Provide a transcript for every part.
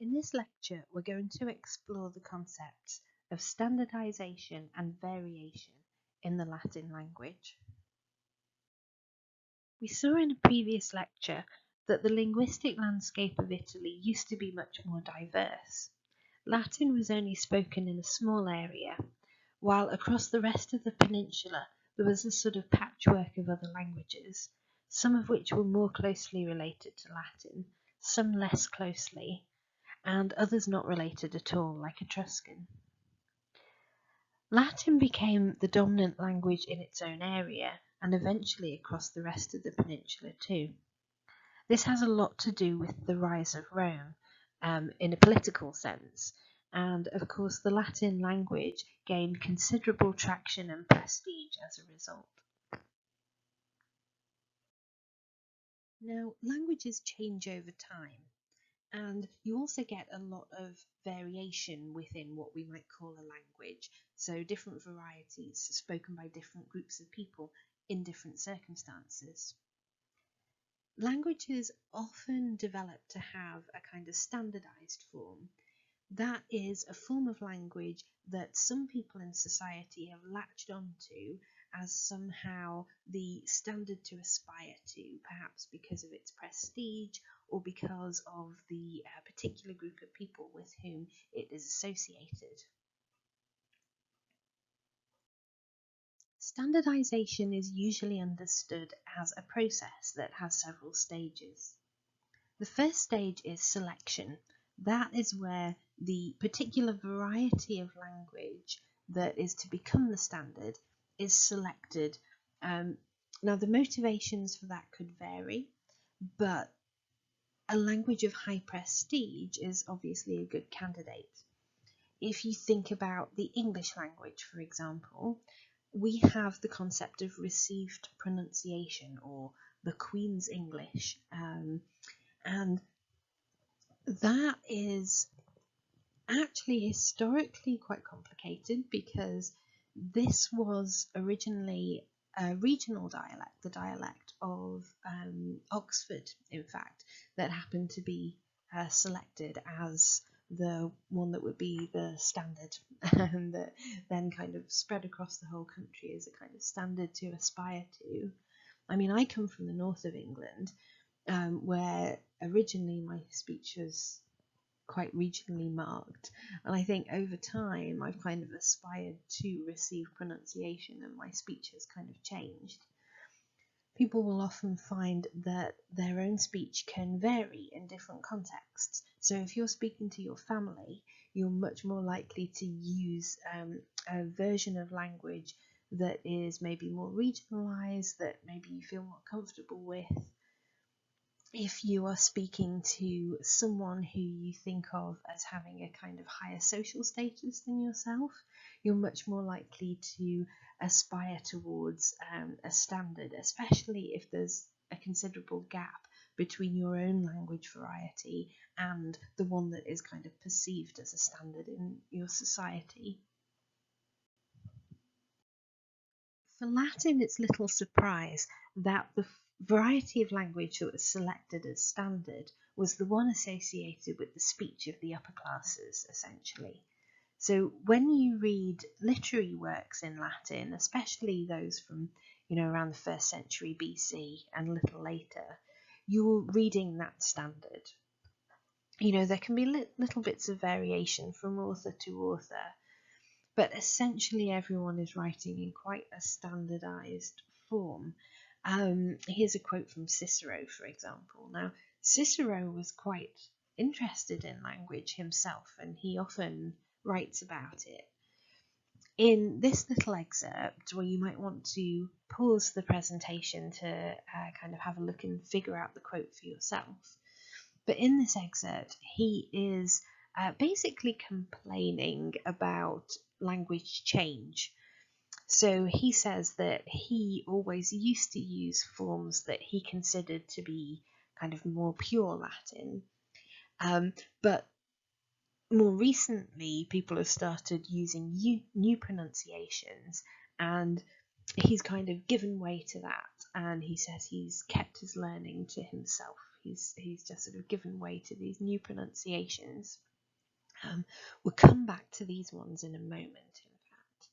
In this lecture, we're going to explore the concepts of standardisation and variation in the Latin language. We saw in a previous lecture that the linguistic landscape of Italy used to be much more diverse. Latin was only spoken in a small area, while across the rest of the peninsula there was a sort of patchwork of other languages, some of which were more closely related to Latin, some less closely, and others not related at all, like Etruscan. Latin became the dominant language in its own area, and eventually across the rest of the peninsula too. This has a lot to do with the rise of Rome in a political sense, and of course the Latin language gained considerable traction and prestige as a result. Now, languages change over time, and you also get a lot of variation within what we might call a language, so different varieties spoken by different groups of people in different circumstances. Languages often develop to have a kind of standardized form. That is a form of language that some people in society have latched onto as somehow the standard to aspire to, perhaps because of its prestige or because of the particular group of people with whom it is associated. Standardization is usually understood as a process that has several stages. The first stage is selection. That is where the particular variety of language that is to become the standard is selected. Now, the motivations for that could vary, but a language of high prestige is obviously a good candidate. If you think about the English language, for example, we have the concept of received pronunciation, or the Queen's English, and that is actually historically quite complicated because this was originally a regional dialect, the dialect of Oxford, in fact, that happened to be selected as the one that would be the standard and that then kind of spread across the whole country as a kind of standard to aspire to. I mean, I come from the north of England, where originally my speech was quite regionally marked, and I think over time I've kind of aspired to receive pronunciation and my speech has kind of changed. People will often find that their own speech can vary in different contexts. So if you're speaking to your family, you're much more likely to use a version of language that is maybe more regionalized, that maybe you feel more comfortable with. If you are speaking to someone who you think of as having a kind of higher social status than yourself, you're much more likely to aspire towards a standard, especially if there's a considerable gap between your own language variety and the one that is kind of perceived as a standard in your society. For Latin, it's little surprise that the variety of language that was selected as standard was the one associated with the speech of the upper classes, essentially. So when you read literary works in Latin, especially those from, around the 1st century BC and a little later, you're reading that standard. There can be little bits of variation from author to author, but essentially everyone is writing in quite a standardized form. Here's a quote from Cicero, for example. Now, Cicero was quite interested in language himself, and he often writes about it. In this little excerpt, where you might want to pause the presentation to kind of have a look and figure out the quote for yourself, but in this excerpt, he is basically complaining about language change. So he says that he always used to use forms that he considered to be kind of more pure Latin, but more recently people have started using new pronunciations, and he's kind of given way to that, and he says he's kept his learning to himself. He's just sort of given way to these new pronunciations. We'll come back to these ones in a moment, in fact.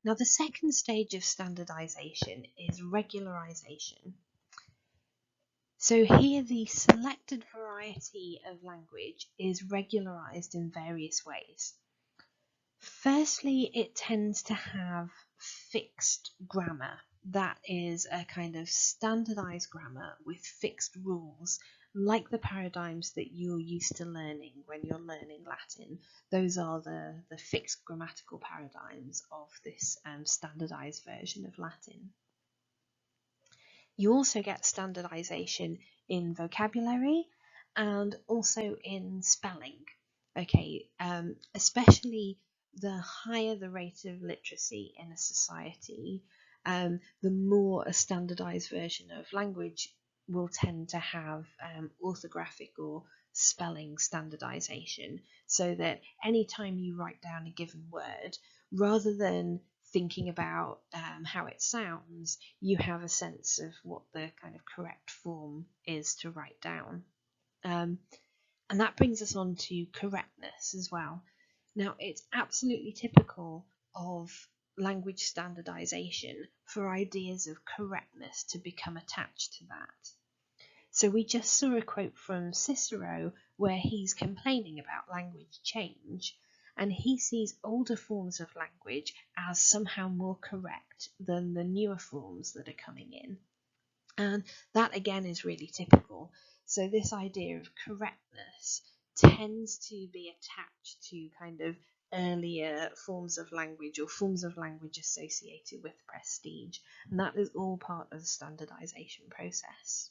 Now, the second stage of standardization is regularization. So here the selected variety of language is regularized in various ways. Firstly, it tends to have fixed grammar. That is a kind of standardized grammar with fixed rules, like the paradigms that you're used to learning when you're learning Latin. Those are the fixed grammatical paradigms of this standardized version of Latin. You also get standardization in vocabulary and also in spelling. Okay, especially the higher the rate of literacy in a society, the more a standardized version of language will tend to have orthographic or spelling standardization, so that anytime you write down a given word, rather than thinking about how it sounds, you have a sense of what the kind of correct form is to write down. And that brings us on to correctness as well. Now, it's absolutely typical of language standardization for ideas of correctness to become attached to that. So we just saw a quote from Cicero where he's complaining about language change, and he sees older forms of language as somehow more correct than the newer forms that are coming in. And that again is really typical. So this idea of correctness tends to be attached to kind of earlier forms of language or forms of language associated with prestige, and that is all part of the standardization process.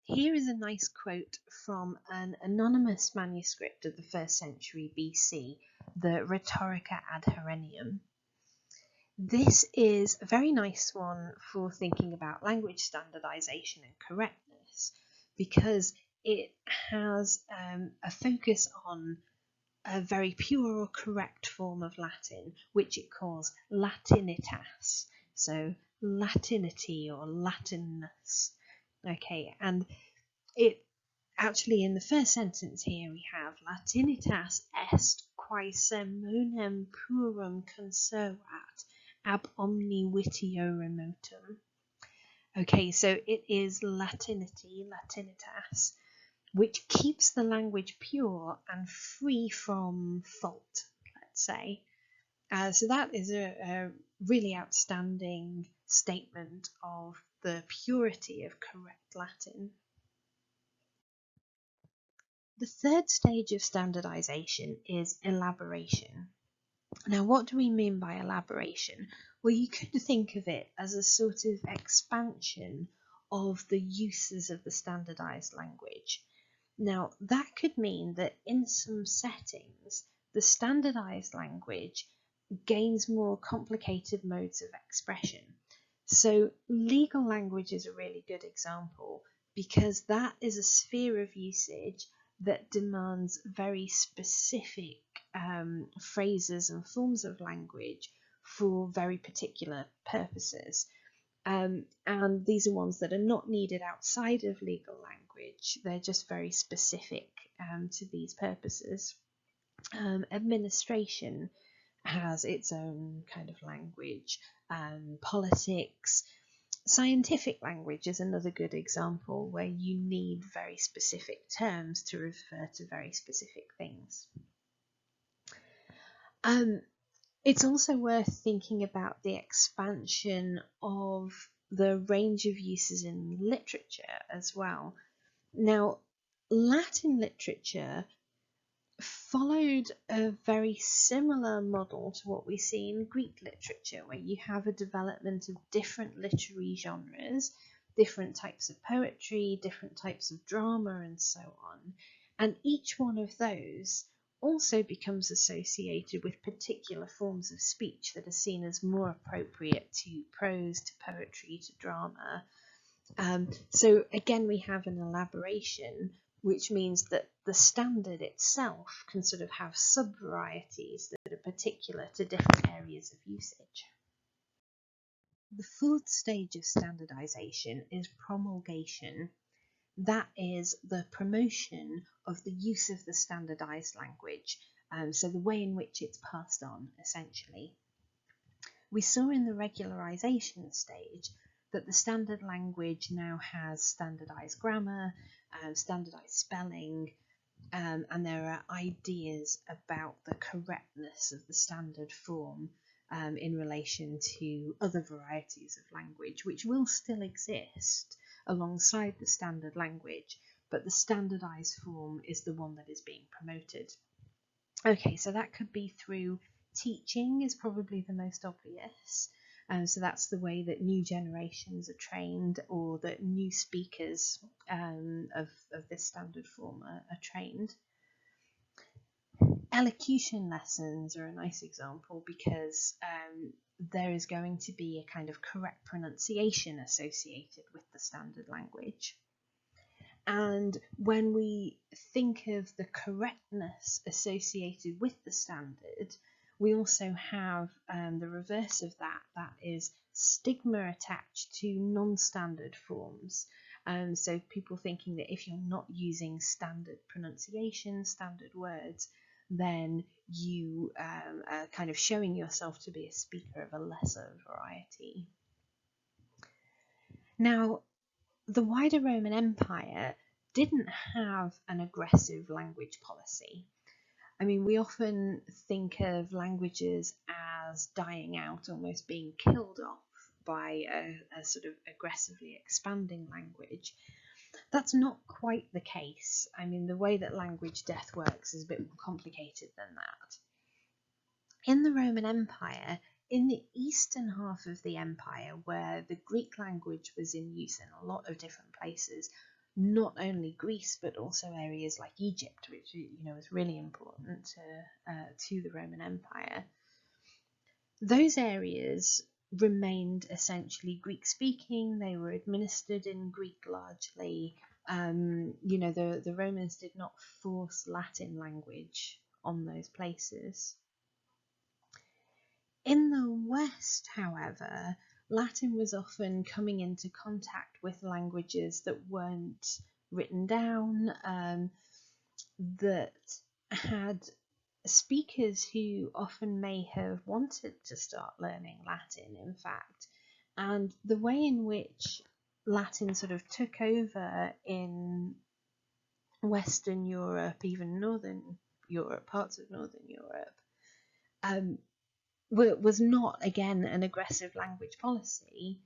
Here is a nice quote from an anonymous manuscript of the 1st century BC, the Rhetorica ad Herennium. This is a very nice one for thinking about language standardization and correctness, because it has a focus on a very pure or correct form of Latin, which it calls Latinitas, so Latinity or Latinness. Okay, and it actually, in the first sentence here, we have Latinitas est quae sermonem purum conservat ab omni vitio remotum. Okay, so it is Latinity, Latinitas, which keeps the language pure and free from fault, let's say. So that is a really outstanding statement of the purity of correct Latin. The third stage of standardization is elaboration. Now, what do we mean by elaboration? Well, you could think of it as a sort of expansion of the uses of the standardized language. Now, that could mean that in some settings, the standardized language gains more complicated modes of expression. So legal language is a really good example, because that is a sphere of usage that demands very specific phrases and forms of language for very particular purposes. And these are ones that are not needed outside of legal language. They're just very specific to these purposes. Administration has its own kind of language. Politics. Scientific language is another good example where you need very specific terms to refer to very specific things. It's also worth thinking about the expansion of the range of uses in literature as well. Now, Latin literature followed a very similar model to what we see in Greek literature, where you have a development of different literary genres, different types of poetry, different types of drama, and so on. And each one of those also becomes associated with particular forms of speech that are seen as more appropriate to prose, to poetry, to drama. So again, we have an elaboration, which means that the standard itself can sort of have sub-varieties that are particular to different areas of usage. The fourth stage of standardisation is promulgation. That is the promotion of the use of the standardised language, so the way in which it's passed on, essentially. We saw in the regularisation stage that the standard language now has standardised grammar, standardised spelling, and there are ideas about the correctness of the standard form in relation to other varieties of language, which will still exist alongside the standard language, but the standardised form is the one that is being promoted. Okay, so that could be through teaching, is probably the most obvious. So that's the way that new generations are trained, or that new speakers of this standard form are trained. Elocution lessons are a nice example because there is going to be a kind of correct pronunciation associated with the standard language. And when we think of the correctness associated with the standard, we also have the reverse of that, that is stigma attached to non-standard forms. So people thinking that if you're not using standard pronunciation, standard words, then you are kind of showing yourself to be a speaker of a lesser variety. Now, the wider Roman Empire didn't have an aggressive language policy. I mean, we often think of languages as dying out, almost being killed off by a sort of aggressively expanding language. That's not quite the case. I mean, the way that language death works is a bit more complicated than that. In the Roman Empire, in the eastern half of the empire, where the Greek language was in use in a lot of different places, not only Greece but also areas like Egypt, which is really important to the Roman Empire, those areas remained essentially Greek speaking. They were administered in Greek largely. The Romans did not force Latin language on those places. In the West, however, Latin was often coming into contact with languages that weren't written down, that had speakers who often may have wanted to start learning Latin, in fact. And the way in which Latin sort of took over in Western Europe, even Northern Europe, parts of Northern Europe, was not, again, an aggressive language policy,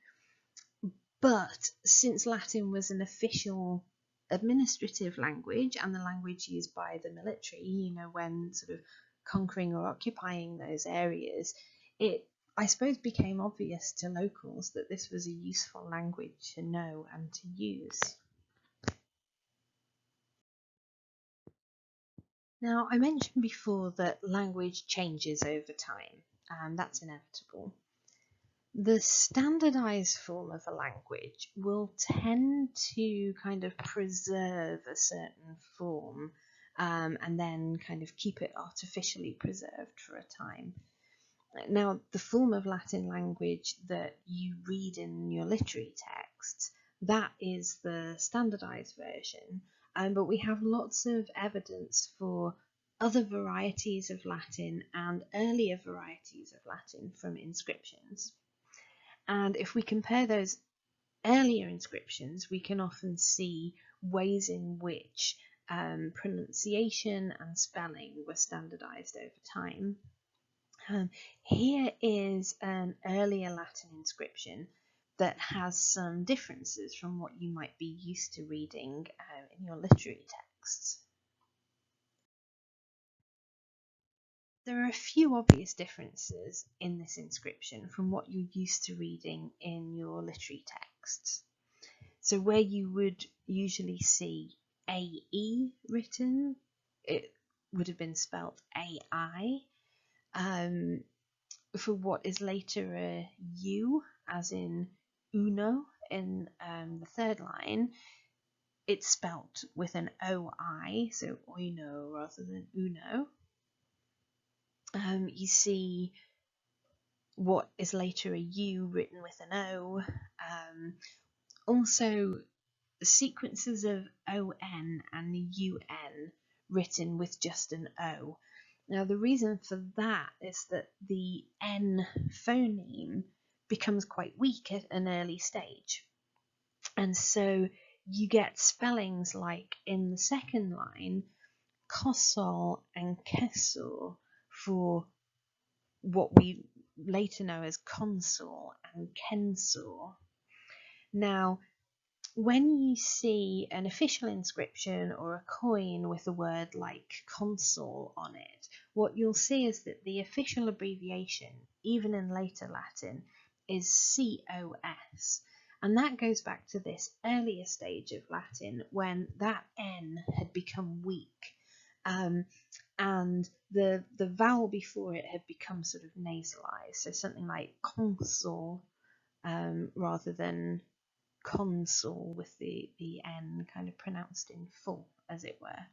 but since Latin was an official administrative language and the language used by the military, when sort of conquering or occupying those areas, it, I suppose, became obvious to locals that this was a useful language to know and to use. Now, I mentioned before that language changes over time, and that's inevitable. The standardized form of a language will tend to kind of preserve a certain form and then kind of keep it artificially preserved for a time. Now, the form of Latin language that you read in your literary texts, that is the standardized version, but we have lots of evidence for other varieties of Latin and earlier varieties of Latin from inscriptions. And if we compare those earlier inscriptions, we can often see ways in which pronunciation and spelling were standardized over time. Here is an earlier Latin inscription that has some differences from what you might be used to reading in your literary texts. There are a few obvious differences in this inscription from what you're used to reading in your literary texts. So where you would usually see AE written, it would have been spelt AI. For what is later a U, as in uno in the third line, it's spelt with an OI, so oino rather than uno. You see what is later a U written with an O. Also, sequences of ON and UN written with just an O. Now, the reason for that is that the N phoneme becomes quite weak at an early stage. And so you get spellings like in the second line, kosol and kesol for what we later know as consul and kensor. Now, when you see an official inscription or a coin with a word like consul on it, what you'll see is that the official abbreviation, even in later Latin, is COS. And that goes back to this earlier stage of Latin when that N had become weak. And the vowel before it had become sort of nasalized, so something like consul rather than consul with the N kind of pronounced in full, as it were.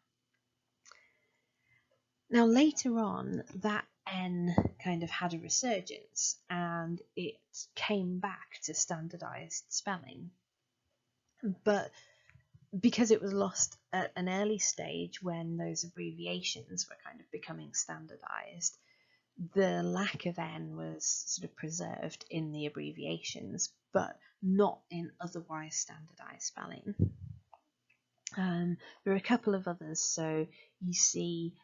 Now later on, that N kind of had a resurgence and it came back to standardized spelling. But because it was lost at an early stage when those abbreviations were kind of becoming standardized, the lack of N was sort of preserved in the abbreviations, but not in otherwise standardized spelling. There are a couple of others, so you see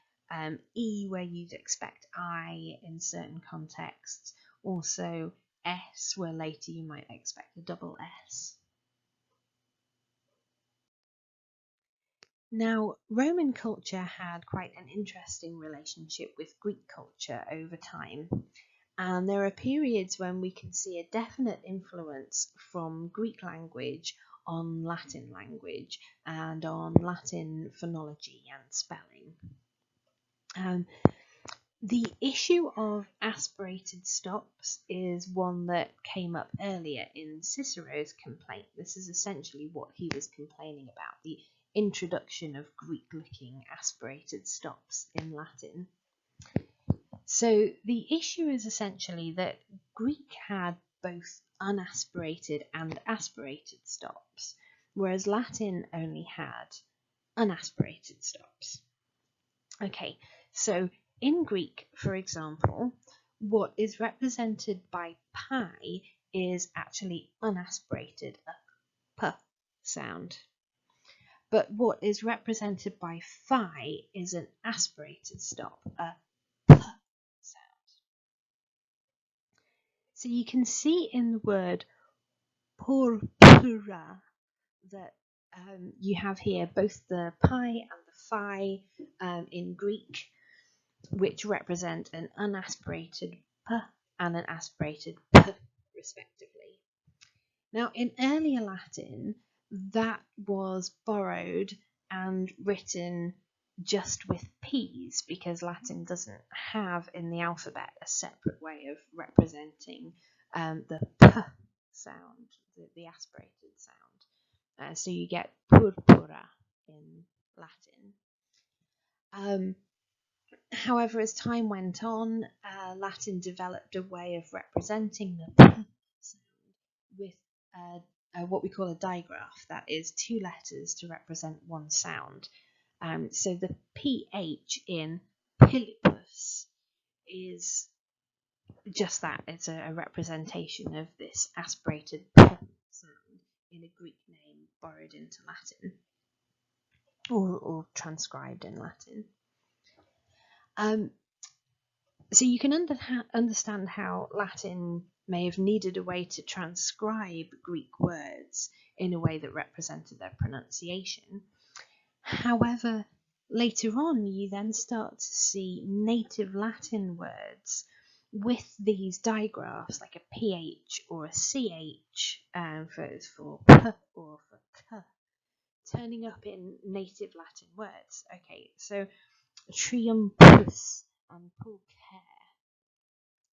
E where you'd expect I in certain contexts, also S where later you might expect a double S. Now, Roman culture had quite an interesting relationship with Greek culture over time, and there are periods when we can see a definite influence from Greek language on Latin language and on Latin phonology and spelling. The issue of aspirated stops is one that came up earlier in Cicero's complaint. This is essentially what he was complaining about, the introduction of Greek-looking aspirated stops in Latin. So the issue is essentially that Greek had both unaspirated and aspirated stops, whereas Latin only had unaspirated stops. Okay, so in Greek, for example, what is represented by pi is actually unaspirated, a p sound. But what is represented by phi is an aspirated stop, a p sound. So you can see in the word purpura that you have here both the pi and the phi in Greek, which represent an unaspirated p and an aspirated p, respectively. Now, in earlier Latin, that was borrowed and written just with p's, because Latin doesn't have in the alphabet a separate way of representing the p sound, the aspirated sound. So you get purpura in Latin. However, as time went on, Latin developed a way of representing the p sound with what we call a digraph, that is two letters to represent one sound. So the ph in Philippus is just that, it's a representation of this aspirated p sound in a Greek name borrowed into Latin or transcribed in Latin. So you can understand how Latin may have needed a way to transcribe Greek words in a way that represented their pronunciation. However, later on you then start to see native Latin words with these digraphs, like a ph or a ch for p or for k, turning up in native Latin words. Okay, so triumpus and pulcher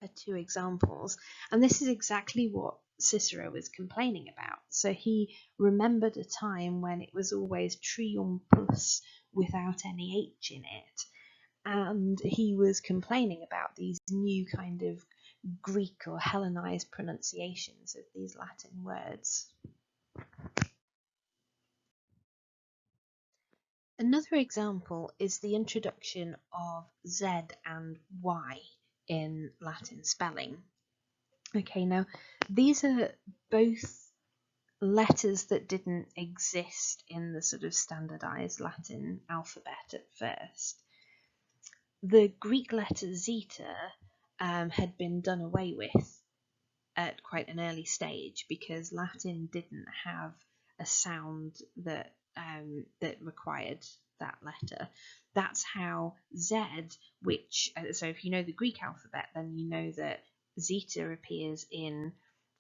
are two examples, and this is exactly what Cicero was complaining about. So he remembered a time when it was always triumpus without any h in it, and he was complaining about these new kind of Greek or Hellenized pronunciations of these Latin words. Another example is the introduction of Z and Y in Latin spelling. Okay, now these are both letters that didn't exist in the sort of standardized Latin alphabet at first. The Greek letter zeta had been done away with at quite an early stage because Latin didn't have a sound that that required that letter. That's how Z, which, so if you know the Greek alphabet, then you know that zeta appears in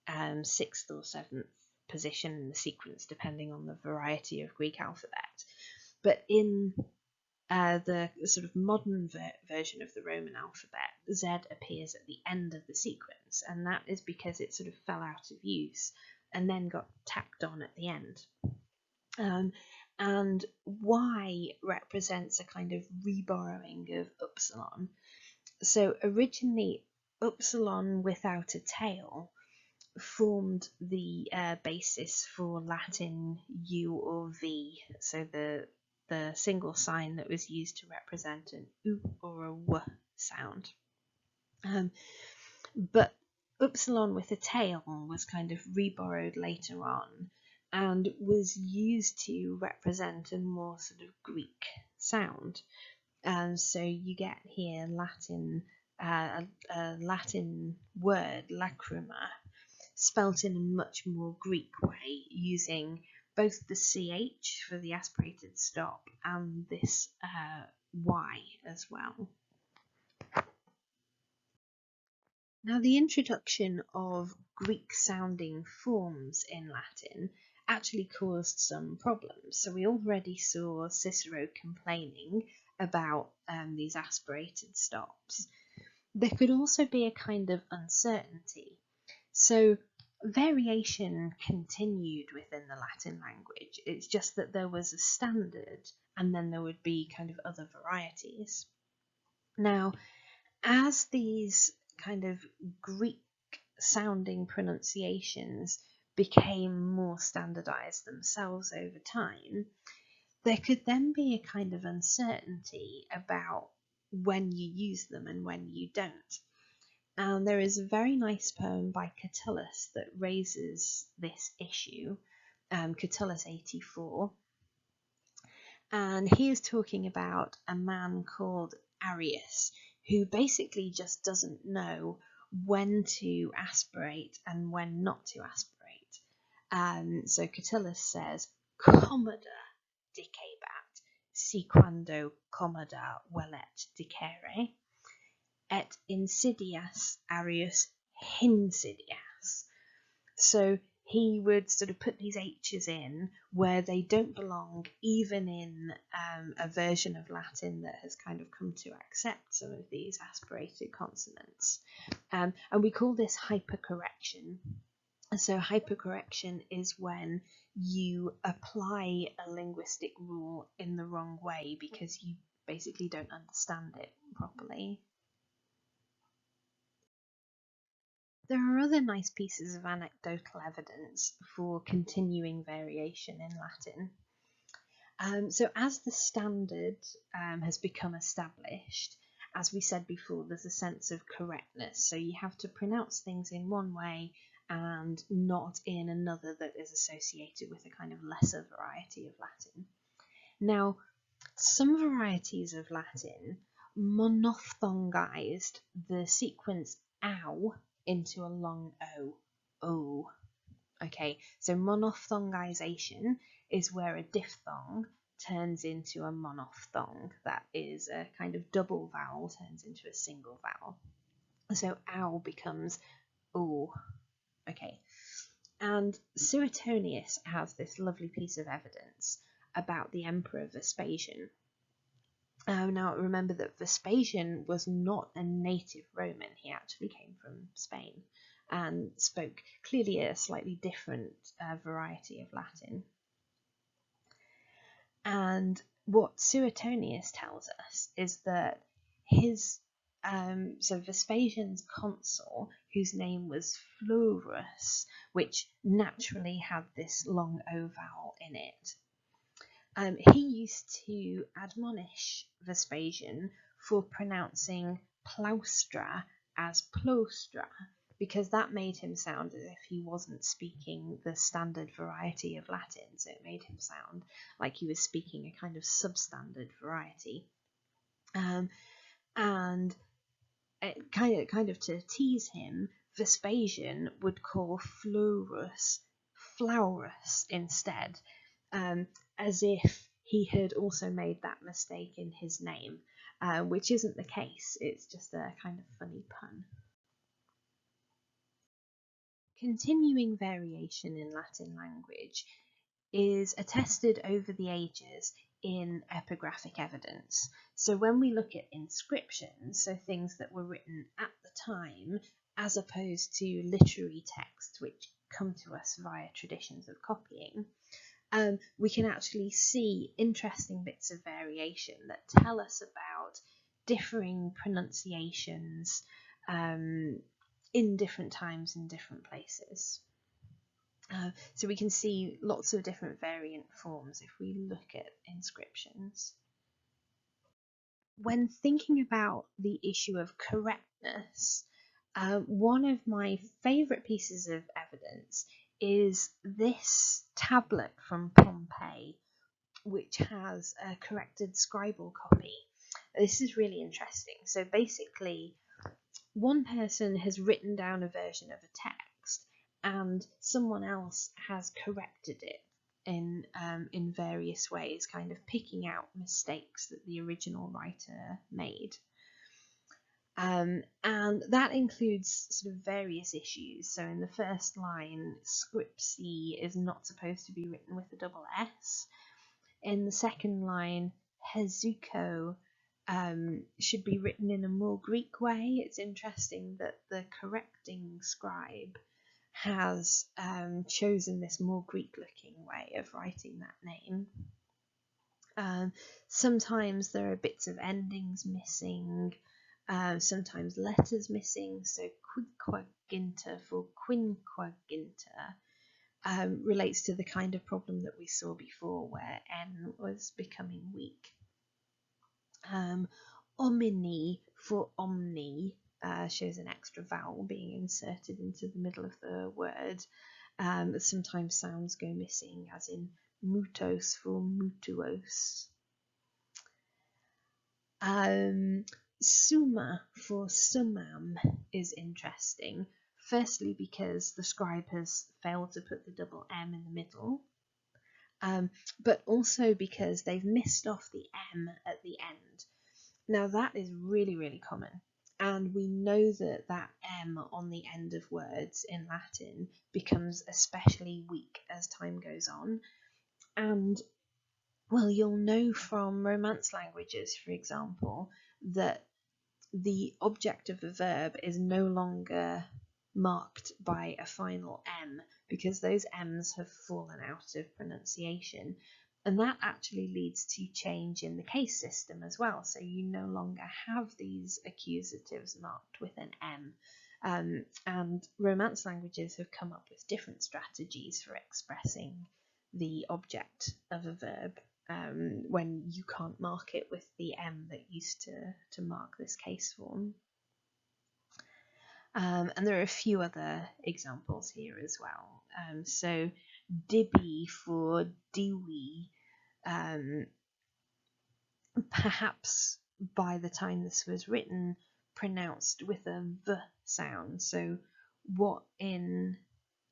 6th or 7th position in the sequence, depending on the variety of Greek alphabet. But in the sort of modern version of the Roman alphabet, Z appears at the end of the sequence, and that is because it sort of fell out of use and then got tacked on at the end. And Y represents a kind of reborrowing of upsilon. So originally, upsilon without a tail formed the basis for Latin U or V, so the single sign that was used to represent an U or a W sound. But upsilon with a tail was kind of reborrowed later on and was used to represent a more sort of Greek sound. So you get here a Latin word, lacrima, spelt in a much more Greek way, using both the CH for the aspirated stop and this Y as well. Now, the introduction of Greek-sounding forms in Latin actually caused some problems. So we already saw Cicero complaining about these aspirated stops. There could also be a kind of uncertainty. So variation continued within the Latin language. It's just that there was a standard and then there would be kind of other varieties. Now, as these kind of Greek sounding pronunciations became more standardized themselves over time, there could then be a kind of uncertainty about when you use them and when you don't. And there is a very nice poem by Catullus that raises this issue, Catullus 84. And he is talking about a man called Arius, who basically just doesn't know when to aspirate and when not to aspirate. So Catullus says, "Commoda dicebat, si quando commoda velet dicere, et insidias Arius hinsidias." So he would sort of put these H's in where they don't belong, even in a version of Latin that has kind of come to accept some of these aspirated consonants. And we call this hypercorrection. So hypercorrection is when you apply a linguistic rule in the wrong way because you basically don't understand it properly. There are other nice pieces of anecdotal evidence for continuing variation in Latin. So as the standard has become established, as we said before, there's a sense of correctness. So you have to pronounce things in one way and not in another that is associated with a kind of lesser variety of Latin. Now, some varieties of Latin monophthongized the sequence ow into a long O. Okay, so monophthongization is where a diphthong turns into a monophthong. That is a kind of double vowel turns into a single vowel. So ow becomes O. Okay, and Suetonius has this lovely piece of evidence about the Emperor Vespasian. Now remember that Vespasian was not a native Roman. He actually came from Spain and spoke clearly a slightly different variety of Latin. And what Suetonius tells us is that his so Vespasian's consul, whose name was Florus, which naturally had this long O vowel in it, he used to admonish Vespasian for pronouncing plaustra as plostra, because that made him sound as if he wasn't speaking the standard variety of Latin, so it made him sound like he was speaking a kind of substandard variety. And kind of to tease him, Vespasian would call Florus Flaurus instead, as if he had also made that mistake in his name, which isn't the case. It's just a kind of funny pun. Continuing variation in Latin language is attested over the ages in epigraphic evidence. So when we look at inscriptions, so things that were written at the time, as opposed to literary texts which come to us via traditions of copying, we can actually see interesting bits of variation that tell us about differing pronunciations in different times in different places. So we can see lots of different variant forms if we look at inscriptions. When thinking about the issue of correctness, one of my favourite pieces of evidence is this tablet from Pompeii, which has a corrected scribal copy. This is really interesting. So basically, one person has written down a version of a text and someone else has corrected it in various ways, kind of picking out mistakes that the original writer made. And that includes sort of various issues. So in the first line, scripsi is not supposed to be written with a double S. In the second line, hezuko should be written in a more Greek way. It's interesting that the correcting scribe has chosen this more Greek-looking way of writing that name. Sometimes there are bits of endings missing, sometimes letters missing, so quinquaginta for quinquaginta relates to the kind of problem that we saw before where N was becoming weak. Omni for omni shows an extra vowel being inserted into the middle of the word. Sometimes sounds go missing, as in mutos for mutuos. Summa for summam is interesting. Firstly, because the scribe has failed to put the double M in the middle, but also because they've missed off the M at the end. Now that is really, really common, and we know that that M on the end of words in Latin becomes especially weak as time goes on. And, well, you'll know from Romance languages, for example, that the object of a verb is no longer marked by a final M because those M's have fallen out of pronunciation. And that actually leads to change in the case system as well. So you no longer have these accusatives marked with an M. And Romance languages have come up with different strategies for expressing the object of a verb when you can't mark it with the M that used to mark this case form. And there are a few other examples here as well. So dibby for diwi, perhaps by the time this was written, pronounced with a V sound. So what in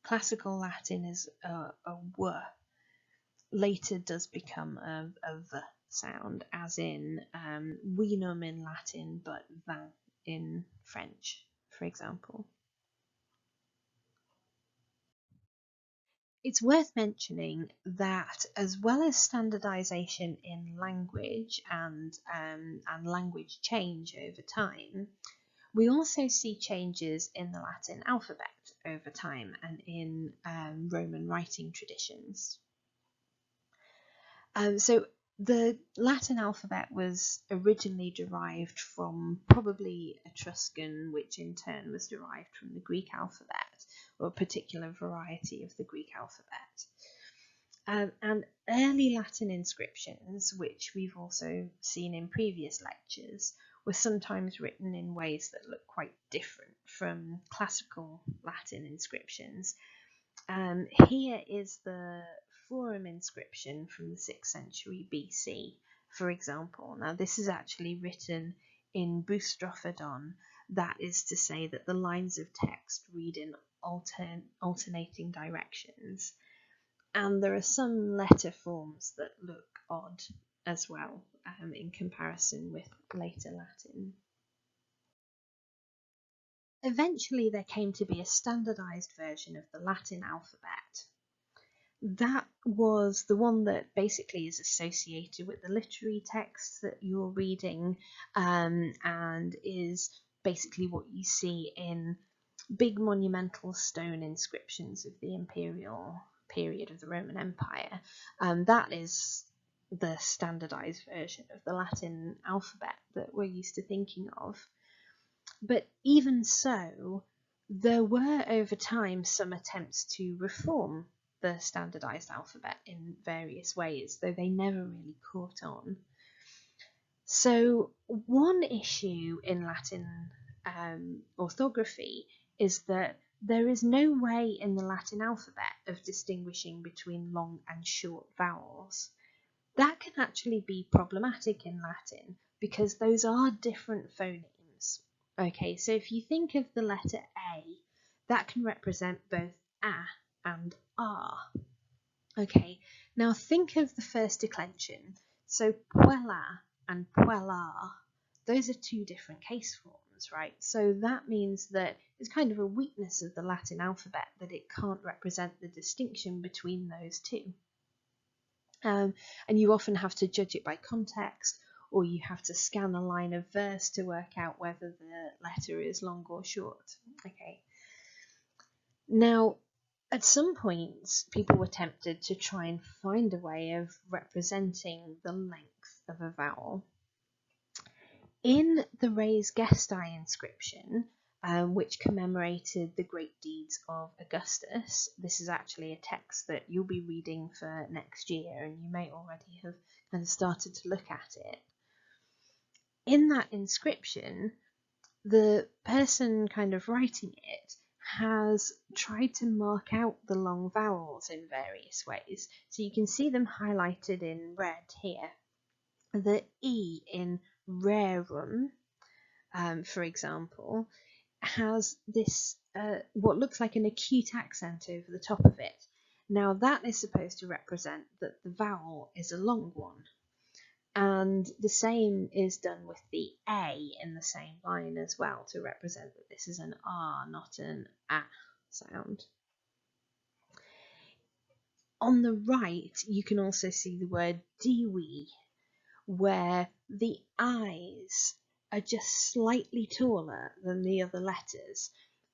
classical Latin is a W later does become a V sound, as in vinum in Latin but vin in French, for example. It's worth mentioning that as well as standardisation in language and language change over time, we also see changes in the Latin alphabet over time and in Roman writing traditions. So The Latin alphabet was originally derived from probably Etruscan, which in turn was derived from the Greek alphabet, or a particular variety of the Greek alphabet. And early Latin inscriptions, which we've also seen in previous lectures, were sometimes written in ways that look quite different from classical Latin inscriptions. Here is the Forum inscription from the 6th century BC, for example. Now, this is actually written in boustrophodon, that is to say that the lines of text read in alternating directions. And there are some letter forms that look odd as well in comparison with later Latin. Eventually, there came to be a standardized version of the Latin alphabet. That was the one that basically is associated with the literary texts that you're reading, and is basically what you see in big monumental stone inscriptions of the imperial period of the Roman Empire. That is the standardized version of the Latin alphabet that we're used to thinking of. But even so, there were over time some attempts to reform the standardized alphabet in various ways, though they never really caught on. So one issue in Latin orthography is that there is no way in the Latin alphabet of distinguishing between long and short vowels. That can actually be problematic in Latin because those are different phonemes. Okay, so if you think of the letter A, that can represent both A and R. Okay, now think of the first declension. So puella and puellar, those are two different case forms, right? So that means that it's kind of a weakness of the Latin alphabet that it can't represent the distinction between those two. And you often have to judge it by context, or you have to scan a line of verse to work out whether the letter is long or short. Okay. Now, at some points, people were tempted to try and find a way of representing the length of a vowel. In the Res Gestae inscription, which commemorated the great deeds of Augustus, this is actually a text that you'll be reading for next year, and you may already have kind of started to look at it. In that inscription, the person kind of writing it has tried to mark out the long vowels in various ways. So you can see them highlighted in red here. The E in rerum, for example, has this what looks like an acute accent over the top of it. Now that is supposed to represent that the vowel is a long one. And the same is done with the A in the same line as well, to represent that this is an R, not an A sound. On the right, you can also see the word diwi, where the I's are just slightly taller than the other letters.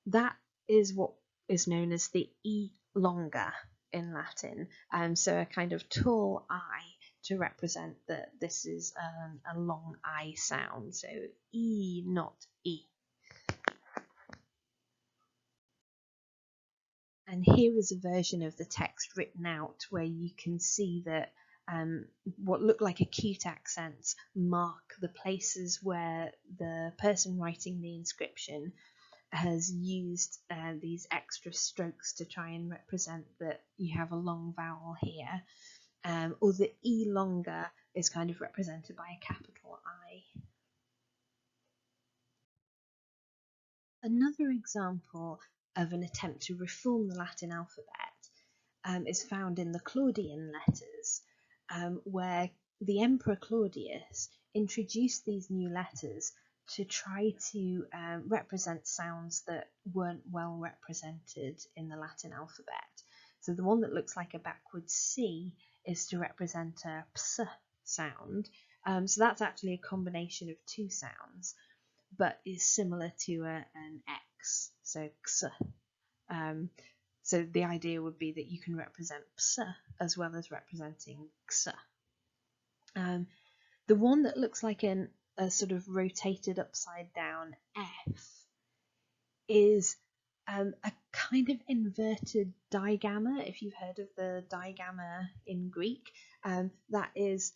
That is what is known as the E longa in Latin, so a kind of tall I to represent that this is a long I sound, so E, not E. And here is a version of the text written out where you can see that what look like acute accents mark the places where the person writing the inscription has used these extra strokes to try and represent that you have a long vowel here. Or the E longa is kind of represented by a capital I. Another example of an attempt to reform the Latin alphabet is found in the Claudian letters, where the Emperor Claudius introduced these new letters to try to represent sounds that weren't well represented in the Latin alphabet. So the one that looks like a backwards C is to represent a ps sound. So that's actually a combination of two sounds, but is similar to an X, so x. So the idea would be that you can represent ps as well as representing x. The one that looks like a sort of rotated upside down F is a kind of inverted digamma. If you've heard of the digamma in Greek, that is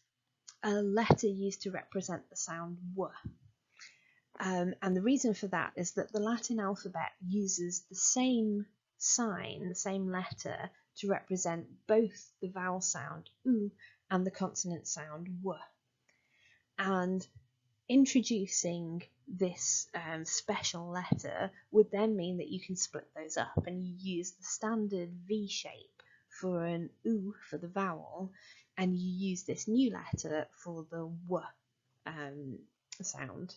a letter used to represent the sound w. And the reason for that is that the Latin alphabet uses the same sign, the same letter, to represent both the vowel sound u and the consonant sound w. And introducing this special letter would then mean that you can split those up, and you use the standard V shape for an U for the vowel, and you use this new letter for the W sound.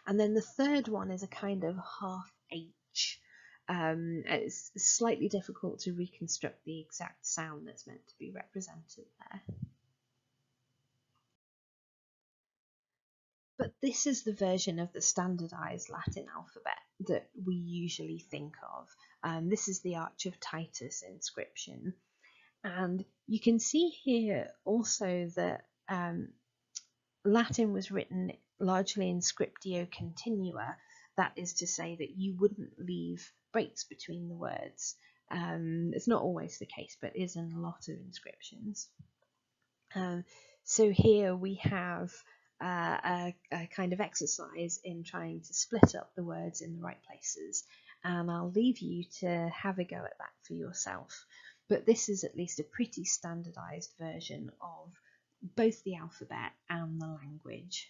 And then the third one is a kind of half H. It's slightly difficult to reconstruct the exact sound that's meant to be represented there. But this is the version of the standardized Latin alphabet that we usually think of. This is the Arch of Titus inscription. And you can see here also that Latin was written largely in scriptio continua. That is to say that you wouldn't leave breaks between the words. It's not always the case, but is in a lot of inscriptions. So here we have a kind of exercise in trying to split up the words in the right places, and I'll leave you to have a go at that for yourself. But this is at least a pretty standardized version of both the alphabet and the language.